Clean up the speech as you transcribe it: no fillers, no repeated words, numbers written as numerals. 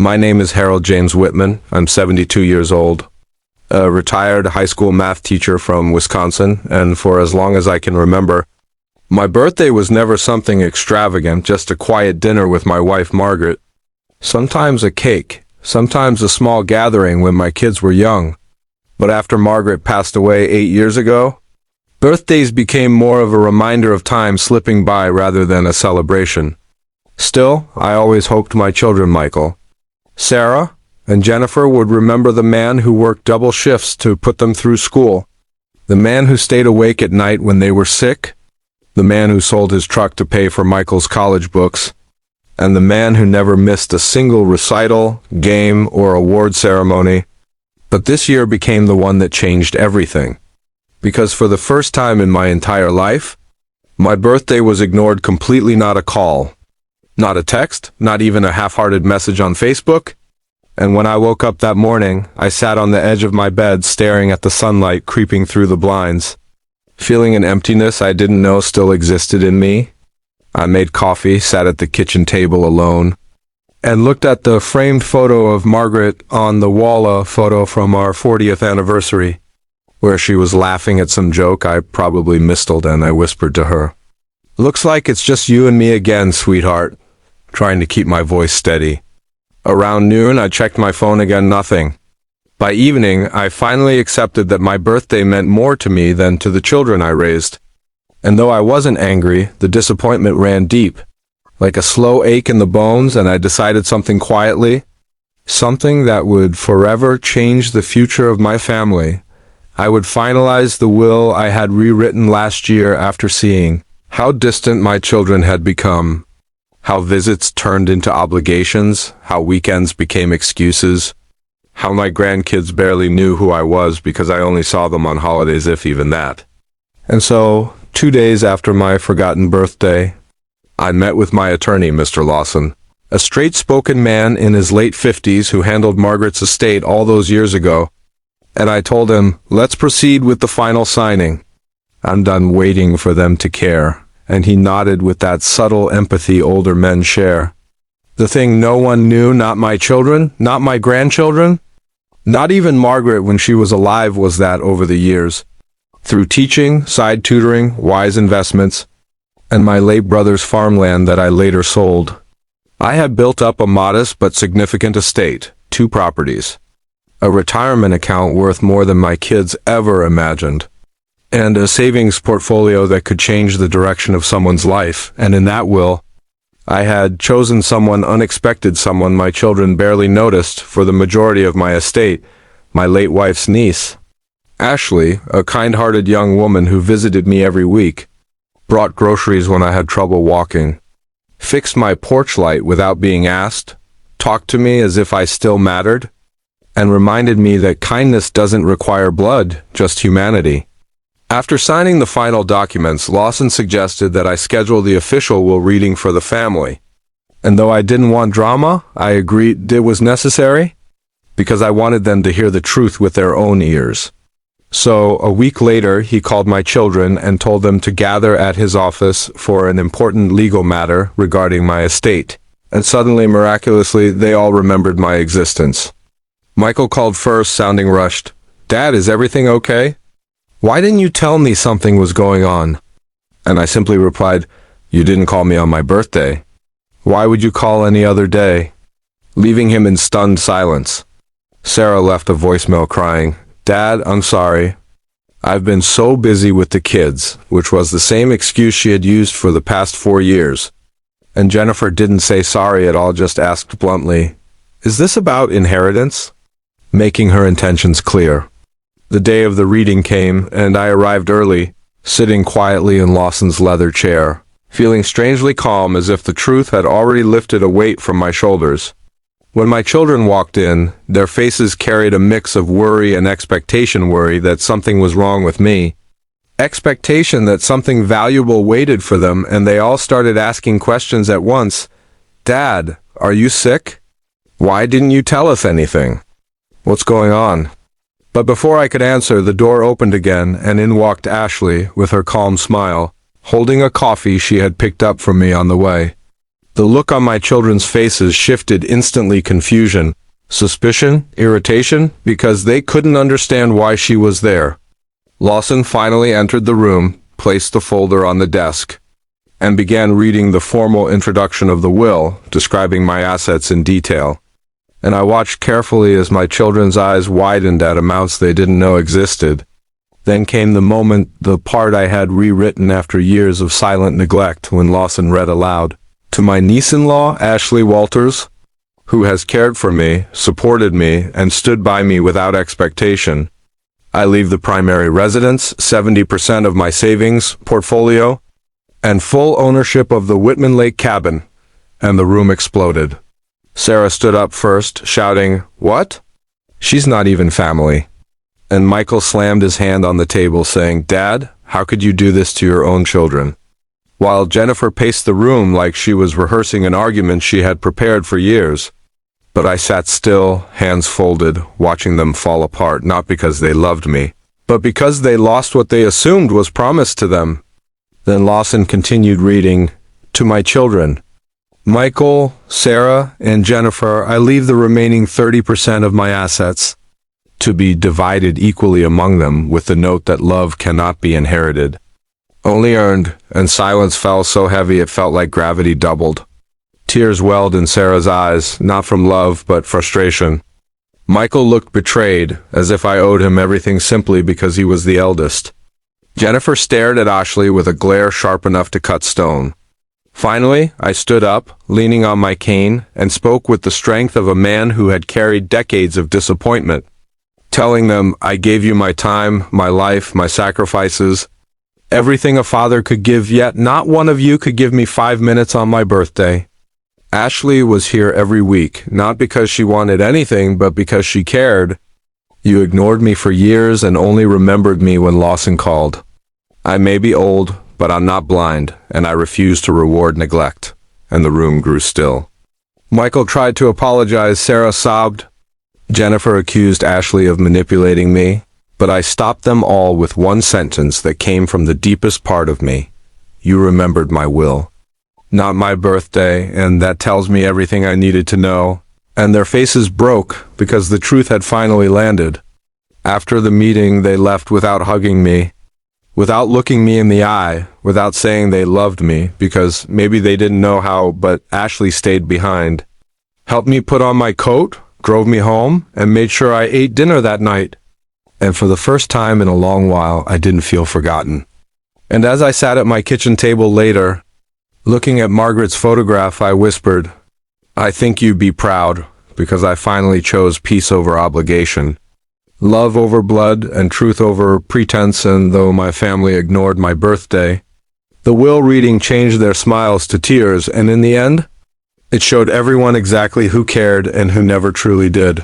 My name is Harold James Whitman. I'm 72 years old, a retired high school math teacher from Wisconsin, and for as long as I can remember, my birthday was never something extravagant, just a quiet dinner with my wife Margaret. Sometimes a cake, sometimes a small gathering when my kids were young. But after Margaret passed away 8 years ago, birthdays became more of a reminder of time slipping by rather than a celebration. Still, I always hoped my children, Michael, Sarah, and Jennifer, would remember the man who worked double shifts to put them through school, the man who stayed awake at night when they were sick, the man who sold his truck to pay for Michael's college books, and the man who never missed a single recital, game, or award ceremony. But this year became the one that changed everything. Because for the first time in my entire life, my birthday was ignored completely. Not a call, not a text, not even a half-hearted message on Facebook. And when I woke up that morning, I sat on the edge of my bed staring at the sunlight creeping through the blinds, feeling an emptiness I didn't know still existed in me. I made coffee, sat at the kitchen table alone, and looked at the framed photo of Margaret on the wall, a photo from our 40th anniversary, where she was laughing at some joke I probably mistled, and I whispered to her, "Looks like it's just you and me again, sweetheart," trying to keep my voice steady. Around noon, I checked my phone again, nothing. By evening, I finally accepted that my birthday meant more to me than to the children I raised. And though I wasn't angry, the disappointment ran deep, like a slow ache in the bones, and I decided something quietly, something that would forever change the future of my family. I would finalize the will I had rewritten last year after seeing how distant my children had become, how visits turned into obligations, how weekends became excuses, how my grandkids barely knew who I was because I only saw them on holidays, if even that. And so, 2 days after my forgotten birthday, I met with my attorney, Mr. Lawson, a straight-spoken man in his late 50s who handled Margaret's estate all those years ago, and I told him, "Let's proceed with the final signing. I'm done waiting for them to care." And he nodded with that subtle empathy older men share. The thing no one knew, not my children, not my grandchildren, not even Margaret when she was alive, was that over the years, through teaching, side tutoring, wise investments, and my late brother's farmland that I later sold, I had built up a modest but significant estate, 2 properties, a retirement account worth more than my kids ever imagined, and a savings portfolio that could change the direction of someone's life. And in that will, I had chosen someone unexpected, someone my children barely noticed, for the majority of my estate, my late wife's niece, Ashley, a kind-hearted young woman who visited me every week, brought groceries when I had trouble walking, fixed my porch light without being asked, talked to me as if I still mattered, and reminded me that kindness doesn't require blood, just humanity. After signing the final documents, Lawson suggested that I schedule the official will reading for the family. And though I didn't want drama, I agreed it was necessary, because I wanted them to hear the truth with their own ears. So, a week later, he called my children and told them to gather at his office for an important legal matter regarding my estate. And suddenly, miraculously, they all remembered my existence. Michael called first, sounding rushed. "Dad, is everything okay? Why didn't you tell me something was going on?" And I simply replied, "You didn't call me on my birthday. Why would you call any other day?" Leaving him in stunned silence. Sarah left a voicemail crying, "Dad, I'm sorry. I've been so busy with the kids," which was the same excuse she had used for the past 4 years. And Jennifer didn't say sorry at all, just asked bluntly, "Is this about inheritance?" Making her intentions clear. The day of the reading came, and I arrived early, sitting quietly in Lawson's leather chair, feeling strangely calm, as if the truth had already lifted a weight from my shoulders. When my children walked in, their faces carried a mix of worry and expectation. Worry that something was wrong with me, expectation that something valuable waited for them, and they all started asking questions at once. "Dad, are you sick? Why didn't you tell us anything? What's going on?" But before I could answer, the door opened again, and in walked Ashley with her calm smile, holding a coffee she had picked up from me on the way. The look on my children's faces shifted instantly: confusion, suspicion, irritation, because they couldn't understand why she was there. Lawson finally entered the room, placed the folder on the desk, and began reading the formal introduction of the will, describing my assets in detail. And I watched carefully as my children's eyes widened at amounts they didn't know existed. Then came the moment, the part I had rewritten after years of silent neglect, when Lawson read aloud, "To my niece-in-law, Ashley Walters, who has cared for me, supported me, and stood by me without expectation, I leave the primary residence, 70% of my savings portfolio, and full ownership of the Whitman Lake cabin." And the room exploded. Sarah stood up first, shouting, "What? She's not even family." And Michael slammed his hand on the table, saying, "Dad, how could you do this to your own children?" While Jennifer paced the room like she was rehearsing an argument she had prepared for years. But I sat still, hands folded, watching them fall apart, not because they loved me, but because they lost what they assumed was promised to them. Then Lawson continued reading, "To my children, Michael, Sarah, and Jennifer, I leave the remaining 30% of my assets, to be divided equally among them, with the note that love cannot be inherited, only earned." And silence fell so heavy it felt like gravity doubled. Tears welled in Sarah's eyes, not from love, but frustration. Michael looked betrayed, as if I owed him everything simply because he was the eldest. Jennifer stared at Ashley with a glare sharp enough to cut stone. Finally, I stood up, leaning on my cane, and spoke with the strength of a man who had carried decades of disappointment, telling them, "I gave you my time, my life, my sacrifices, everything a father could give, yet not one of you could give me 5 minutes on my birthday. Ashley was here every week, not because she wanted anything, but because she cared. You ignored me for years and only remembered me when Lawson called. I may be old, but I'm not blind, and I refuse to reward neglect." And the room grew still. Michael tried to apologize. Sarah sobbed. Jennifer accused Ashley of manipulating me, but I stopped them all with one sentence that came from the deepest part of me. "You remembered my will, not my birthday, and that tells me everything I needed to know." And their faces broke because the truth had finally landed. After the meeting, they left without hugging me, without looking me in the eye, without saying they loved me, because maybe they didn't know how, but Ashley stayed behind. Helped me put on my coat, drove me home, and made sure I ate dinner that night. And for the first time in a long while, I didn't feel forgotten. And as I sat at my kitchen table later, looking at Margaret's photograph, I whispered, "I think you'd be proud, because I finally chose peace over obligation, love over blood, and truth over pretense." And though my family ignored my birthday, the will reading changed their smiles to tears, and in the end, it showed everyone exactly who cared and who never truly did.